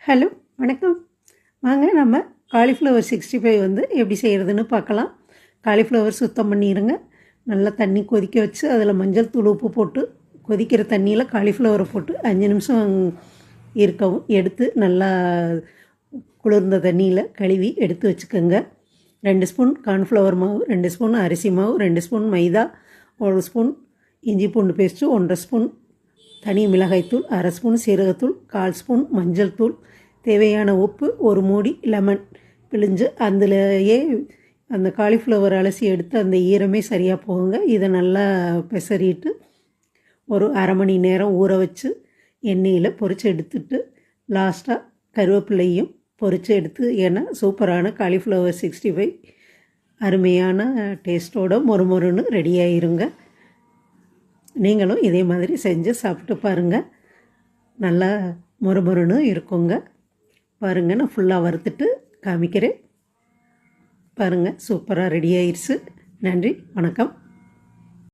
Hello, வணக்கம். வாங்க நம்ம காலிஃப்ளவர் 65 வந்து எப்படி செய்கிறதுன்னு பார்க்கலாம். காலிஃப்ளவர் சுத்தம் பண்ணிடுங்க. நல்லா தண்ணி கொதிக்க வச்சு அதில் மஞ்சள் தூள் உப்பு போட்டு கொதிக்கிற தண்ணியில் காலிஃப்ளவரை போட்டு 5 நிமிஷம் இருக்கவும் எடுத்து நல்லா குளிர்ந்த தண்ணியில் கழுவி எடுத்து வச்சுக்கோங்க. 2 ஸ்பூன் கார்ன்ஃப்ளவர் மாவு, 2 ஸ்பூன் அரிசி மாவு, 2 ஸ்பூன் மைதா, 1 ஸ்பூன் இஞ்சி பூண்டு பேஸ்ட்டு, 1 ஸ்பூன் தனி மிளகாய்த்தூள், 1/2 ஸ்பூன் சீரகத்தூள், 1/4 ஸ்பூன் மஞ்சள் தூள், தேவையான உப்பு, ஒரு மூடி லெமன் பிழிஞ்சு அதுலேயே அந்த காலிஃப்ளவர் அலசி எடுத்து அந்த ஈரமே சரியாக போகுங்க. இதை நல்லா பெசறிட்டு ஒரு அரை மணி நேரம் ஊற வச்சு எண்ணெயில் பொரித்து எடுத்துட்டு லாஸ்ட்டாக கருவேப்பிலையும் பொரித்து எடுத்து, ஏன்னா சூப்பரான காலிஃப்ளவர் 65 அருமையான டேஸ்ட்டோட மொறுமொறுன்னு ரெடியாகிருங்க. நீங்களும் இதே மாதிரி செஞ்சு சாப்பிட்டு பாருங்கள். நல்லா மொறுமொறுன்னு இருக்குங்க. பாருங்கள், நான் ஃபுல்லாக வறுத்துட்டு காமிக்கிறேன். பாருங்கள், சூப்பராக ரெடி ஆயிடுச்சு. நன்றி, வணக்கம்.